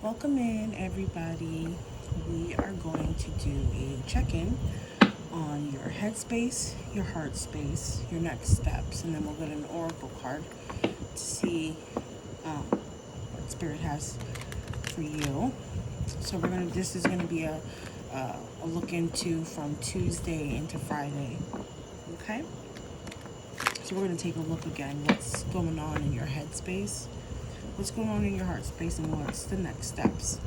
Welcome in, everybody. We are going to do a check-in on your head space, your heart space, your next steps, and then we'll get an oracle card to see what spirit has for you. So this is gonna be a look into from Tuesday into Friday. Okay. So we're gonna take a look again. What's going on in your head space? What's going on in your heart space, and what's the next steps?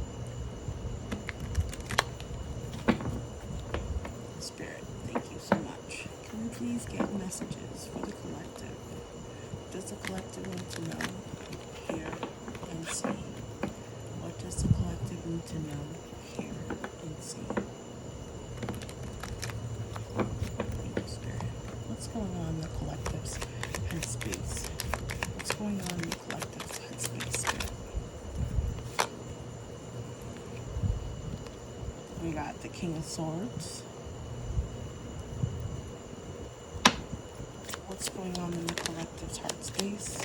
Spirit, thank you so much. Can we please get messages for the collective? Does the collective need to know, hear, and see? What does the collective need to know, hear, and see? Thank you, Spirit. What's going on in the collective's headspace? What's going on in the collective's headspace, Spirit? We got the King of Swords. What's going on in the collective's heart space?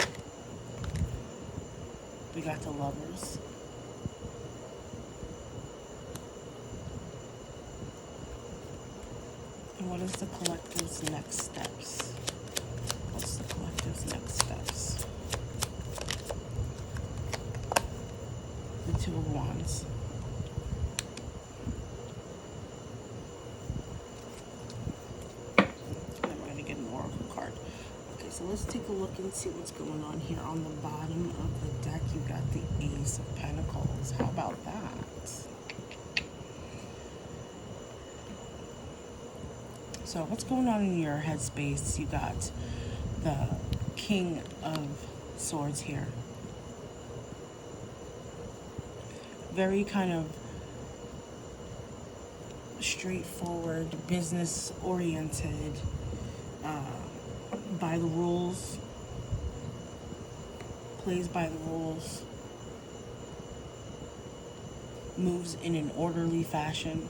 We got the Lovers. And what is the collective's next steps? What's the collective's next steps? The Two of Wands. And we're going to get an oracle card. Okay, so let's take a look and see what's going on here. On the bottom of the deck, you got the Ace of Pentacles. How about that? So what's going on in your headspace? You got the King of Swords here. Very kind of straightforward, business-oriented, by the rules, plays by the rules, moves in an orderly fashion.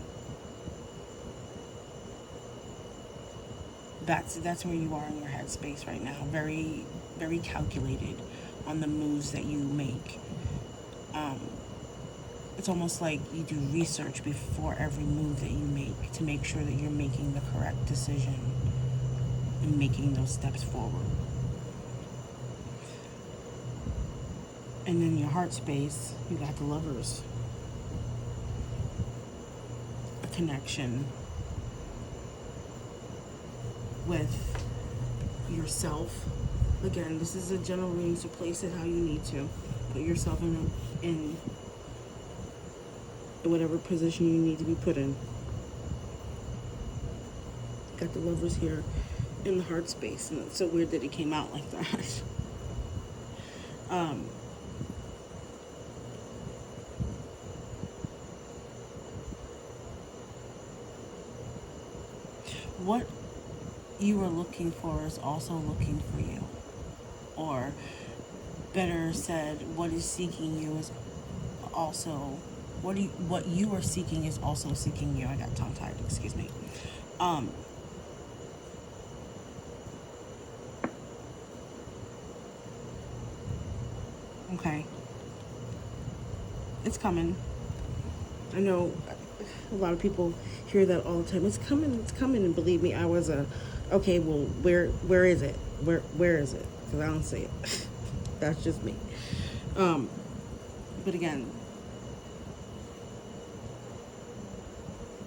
That's where you are in your headspace right now. Very, very calculated on the moves that you make. It's almost like you do research before every move that you make to make sure that you're making the correct decision and making those steps forward. And then your heart space, you got the Lovers. A connection with yourself. Again, this is a general reading, so place it how you need to. Put yourself in whatever position you need to be put in. Got the Lovers here in the heart space, and it's so weird that it came out like that. What you are looking for is also looking for you, or better said, what is seeking you is also what you are seeking is also seeking you. I got tongue-tied, excuse me. Okay. It's coming. I know a lot of people hear that all the time. It's coming, and believe me, I was okay, well, where is it? Where is it? Because I don't see it. That's just me. But again,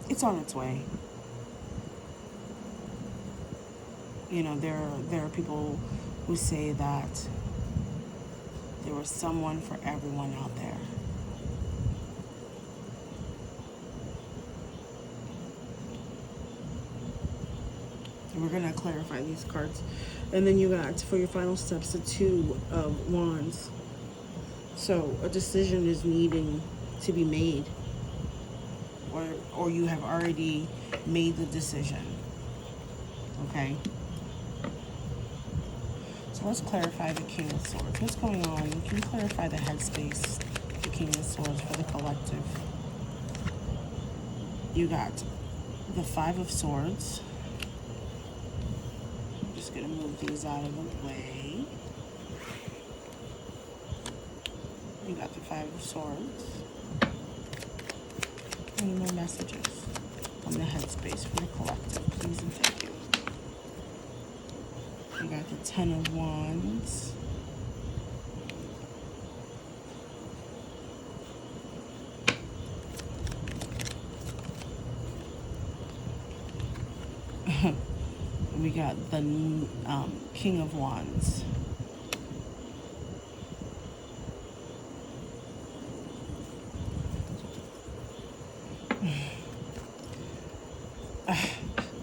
it's on its way. You know, there are people who say that there was someone for everyone out there. And we're going to clarify these cards. And then you got, for your final steps, the Two of Wands. So a decision is needing to be made, or you have already made the decision. Okay? So let's clarify the King of Swords. What's going on? Can you clarify the headspace, the King of Swords, for the collective? You got the Five of Swords. I'm just going to move these out of the way. You got the Five of Swords. Any more messages on the headspace for the collective, please and thank you. You got the Ten of Wands. We got the King of Wands.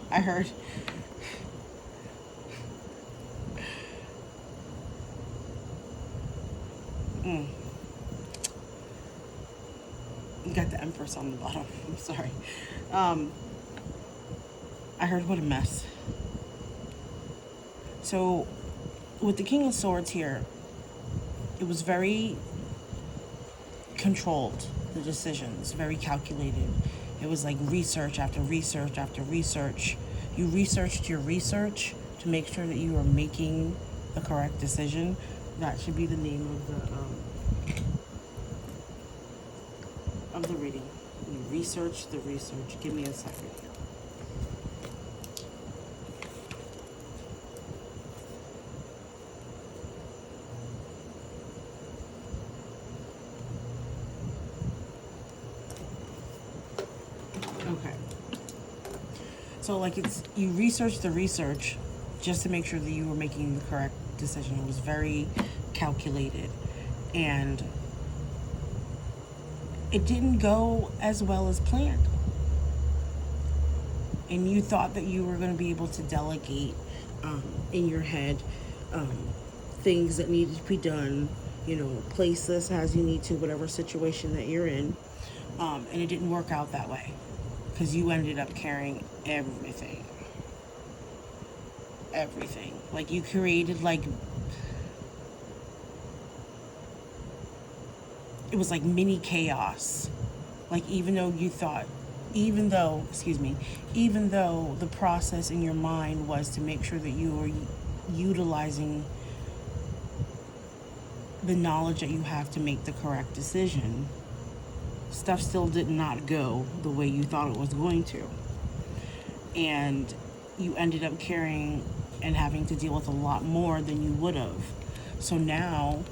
I heard. You got the Empress on the bottom. I'm sorry. I heard what a mess. So, with the King of Swords here, it was very controlled, the decisions, very calculated. It was like research after research after research. You researched your research to make sure that you are making the correct decision. That should be the name of the reading. You research the research. Give me a second. Okay. So like you researched the research just to make sure that you were making the correct decision. It was very calculated, and it didn't go as well as planned. And you thought that you were going to be able to delegate in your head things that needed to be done, place this as you need to, whatever situation that you're in. And it didn't work out that way because you ended up carrying everything. Everything. Like you created it was like mini chaos. Like even though the process in your mind was to make sure that you were utilizing the knowledge that you have to make the correct decision, stuff still did not go the way you thought it was going to. And you ended up carrying and having to deal with a lot more than you would have. So now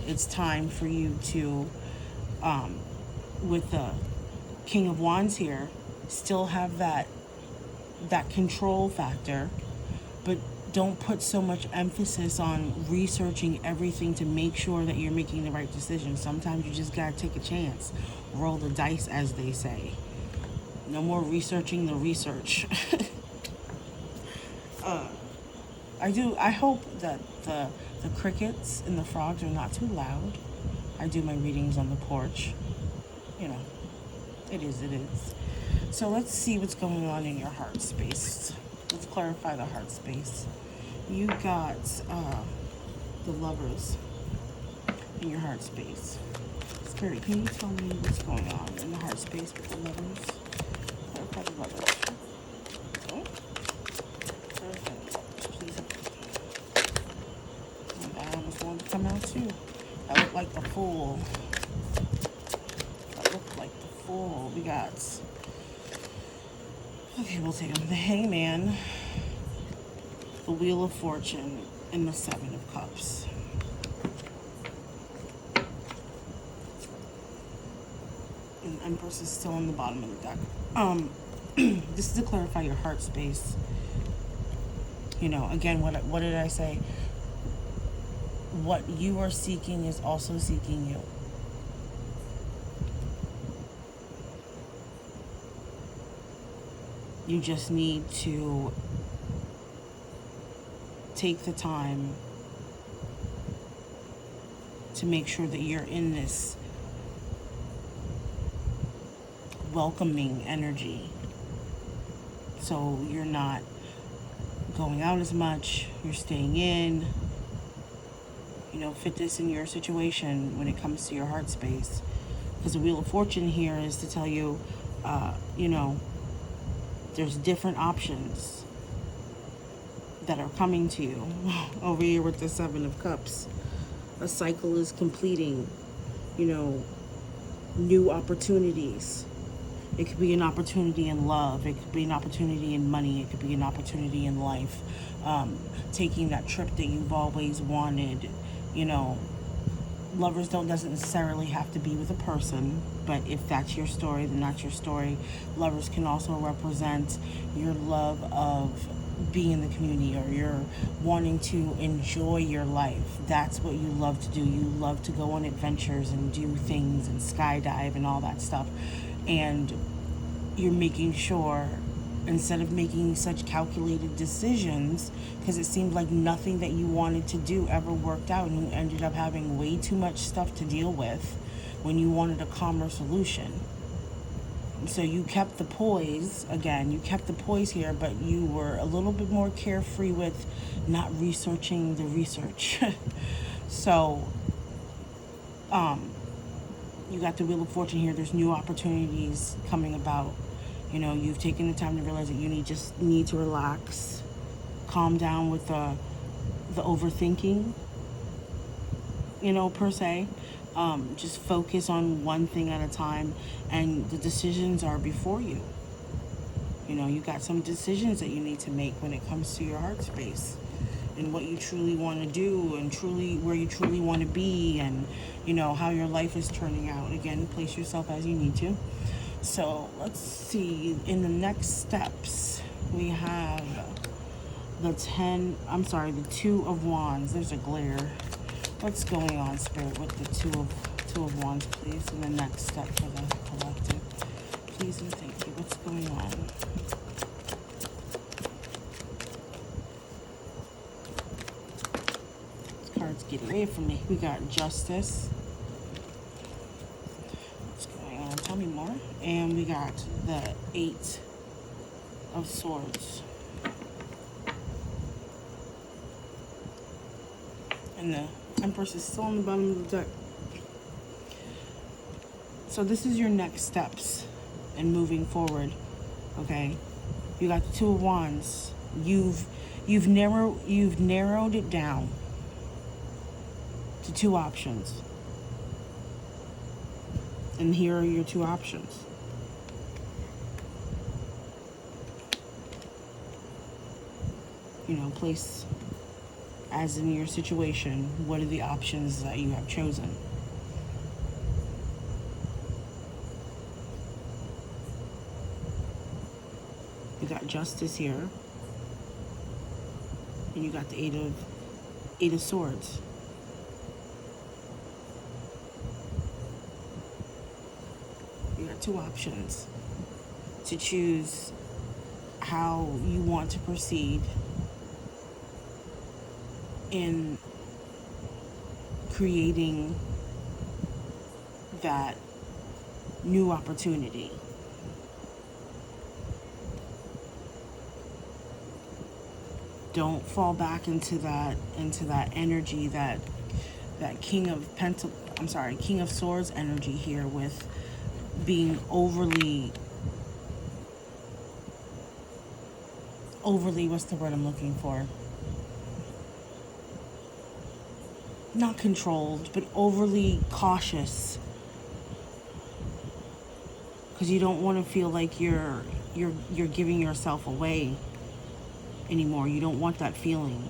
it's time for you to, with the King of Wands here, still have that control factor, but don't put so much emphasis on researching everything to make sure that you're making the right decision. Sometimes you just gotta take a chance. Roll the dice, as they say. No more researching the research. I hope that the crickets and the frogs are not too loud. I do my readings on the porch. It is. So let's see what's going on in your heart space. Let's clarify the heart space. You got the Lovers in your heart space. Spirit, can you tell me what's going on in the heart space with the Lovers? Clarify the Lovers. Oh, perfect. Please. Oh, I almost wanted to come out too. I look like the Fool. We got. Okay, we'll take them. The Hangman, the Wheel of Fortune, and the Seven of Cups. And the Empress is still on the bottom of the deck. This is to clarify your heart space. Again, what did I say? What you are seeking is also seeking you. You just need to take the time to make sure that you're in this welcoming energy. So you're not going out as much, you're staying in. Fit this in your situation when it comes to your heart space. Because the Wheel of Fortune here is to tell you, there's different options that are coming to you. Over here with the Seven of Cups, a cycle is completing. you know, new opportunities. It could be an opportunity in love. It could be an opportunity in money. It could be an opportunity in life. Taking that trip that you've always wanted. You know, lovers don't doesn't necessarily have to be with a person, but if that's your story, then that's your story. Lovers can also represent your love of being in the community, or you're wanting to enjoy your life. That's what you love to do. You love to go on adventures and do things and skydive and all that stuff. And you're making sure, instead of making such calculated decisions, because it seemed like nothing that you wanted to do ever worked out, and you ended up having way too much stuff to deal with when you wanted a calmer solution. So you kept the poise, again, you kept the poise here, but you were a little bit more carefree with not researching the research. So, you got the Wheel of Fortune here. There's new opportunities coming about. You know, you've taken the time to realize that you just need to relax, calm down with the overthinking, you know, per se. Just focus on one thing at a time, and the decisions are before you. You know, you got some decisions that you need to make when it comes to your heart space, and what you truly want to do, and truly where you truly want to be, and, you know, how your life is turning out. Again, place yourself as you need to. So let's see, in the next steps, we have the Two of Wands. There's a glare. What's going on, Spirit, with the Two of Wands, please, in the next step for the collective? Please and thank you. What's going on? This card's getting away from me. We got Justice. What's going on? Tell me more. And we got the Eight of Swords. And the Empress is still on the bottom of the deck. So this is your next steps in moving forward, okay? You got the Two of Wands. You've narrowed it down to two options. And here are your two options. You know, place as in your situation, what are the options that you have chosen? You got Justice here, and you got the Eight of Swords. You got two options to choose how you want to proceed in creating that new opportunity. Don't fall back into that energy, that King of Swords energy here, with being overly, what's the word I'm looking for? Not controlled, but overly cautious, because you don't want to feel like you're giving yourself away anymore. You don't want that feeling.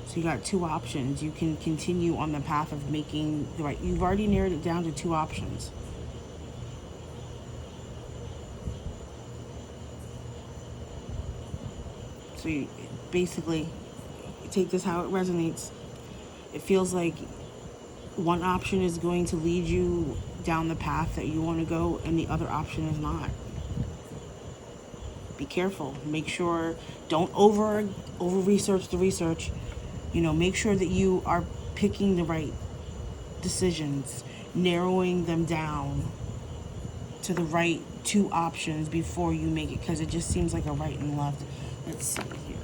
So you got two options. You can continue on the path of making the right. You've already narrowed it down to two options. So you basically take this how it resonates. It feels like one option is going to lead you down the path that you want to go, and the other option is not. Be careful. Make sure, don't over research the research. You know, make sure that you are picking the right decisions, narrowing them down to the right two options before you make it, because it just seems like a right and left. Let's see here.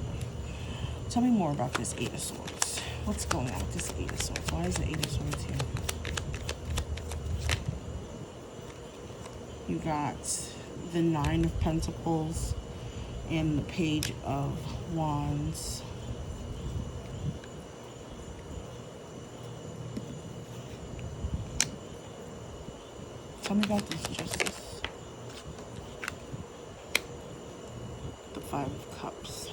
Tell me more about this Eight of Swords. What's going on with this Eight of Swords? Why is the Eight of Swords here? You got the Nine of Pentacles and the Page of Wands. Tell me about this justice. The Five of Cups.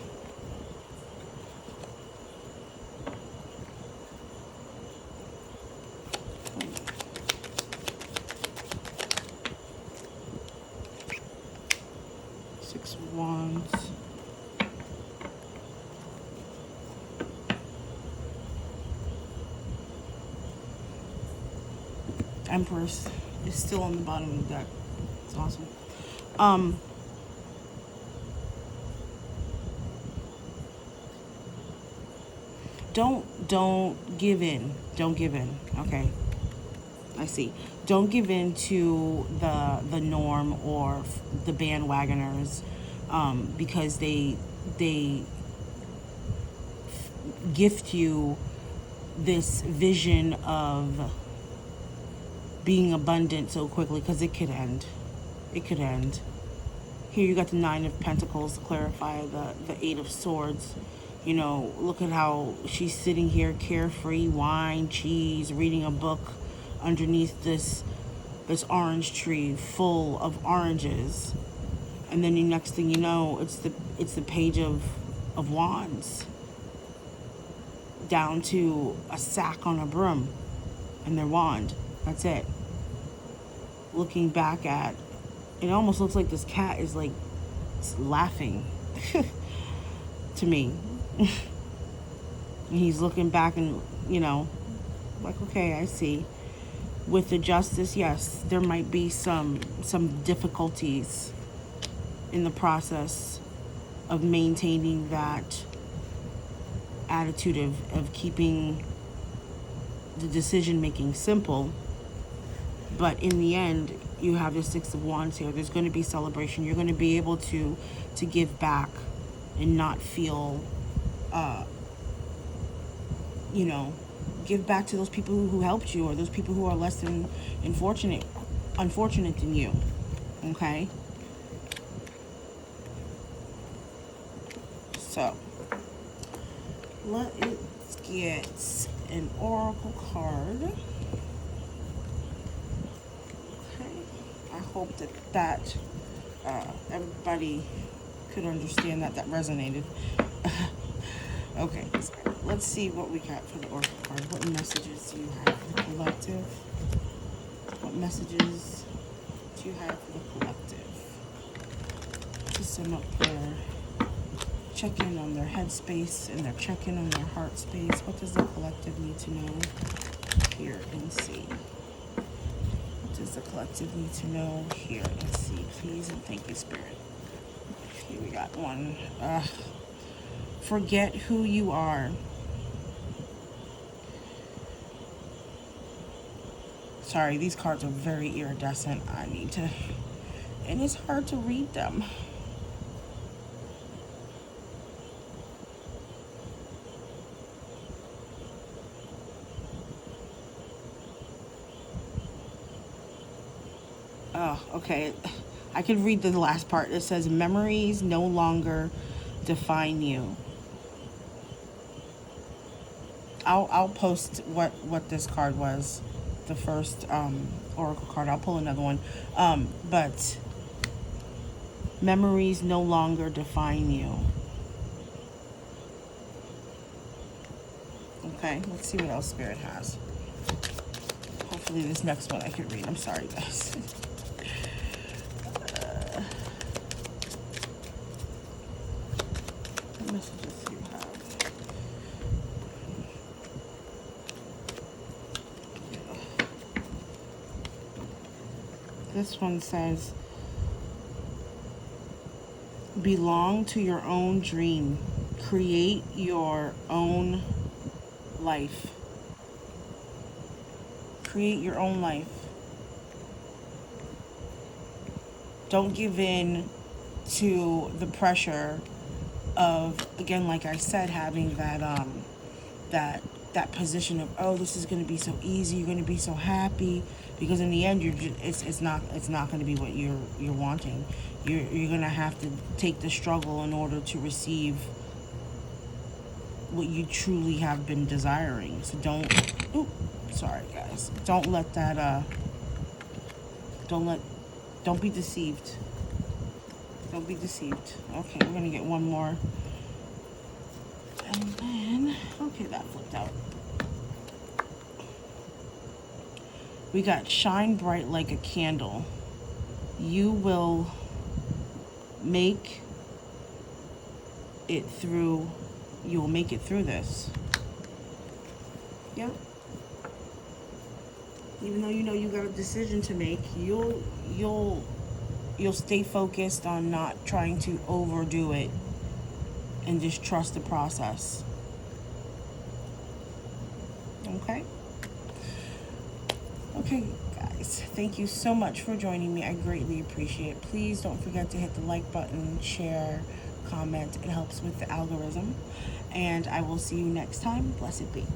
Six of Wands. Empress is still on the bottom of the deck. It's awesome. Don't give in. Don't give in. Okay. I see. Don't give in to the norm or the bandwagoners, because they gift you this vision of being abundant so quickly, because it could end. It could end. Here you got the Nine of Pentacles to clarify the Eight of Swords. You know, look at how she's sitting here carefree, wine, cheese, reading a book underneath this orange tree full of oranges. And then the next thing you know, it's the Page of Wands down to a sack on a broom and their wand. That's it. Looking back at, it almost looks like this cat is like laughing to me. And he's looking back and, you know, like, okay, I see. With the Justice, yes, there might be some difficulties in the process of maintaining that attitude of keeping the decision making simple. But in the end, you have the Six of Wands here. There's going to be celebration. You're going to be able to give back and not feel, you know, give back to those people who helped you, or those people who are less than unfortunate than you. Okay? So, let's get an oracle card. Okay. I hope that everybody could understand that resonated. Okay, let's see what we got for the oracle card. What messages do you have for the collective? What messages do you have for the collective? To sum up their check-in on their headspace and their check-in on their heart space. What does the collective need to know? Hear and see. What does the collective need to know? Hear and see. Please and thank you, Spirit. Here we got one. Forget who you are. Sorry, these cards are very iridescent. I need to, and it's hard to read them. Oh, okay. I can read the last part. It says, memories no longer define you. I'll post what this card was, the first oracle card. I'll pull another one. But memories no longer define you. Okay, let's see what else Spirit has. Hopefully this next one I can read. I'm sorry, guys. What messages do you have? This one says, belong to your own dream. Create your own life. Create your own life. Don't give in to the pressure of, again, like I said, having that position of, oh, this is going to be so easy, you're going to be so happy, because in the end, it's not going to be what you're wanting. You're going to have to take the struggle in order to receive what you truly have been desiring. So don't let Don't be deceived. Don't be deceived. Okay, we're gonna get one more. And then, okay, that flipped out. We got shine bright like a candle. You will make it through. You will make it through this. Yep. Even though you know you got a decision to make, you'll stay focused on not trying to overdo it and just trust the process. Okay? Okay, guys. Thank you so much for joining me. I greatly appreciate it. Please don't forget to hit the like button, share, comment. It helps with the algorithm. And I will see you next time. Blessed be.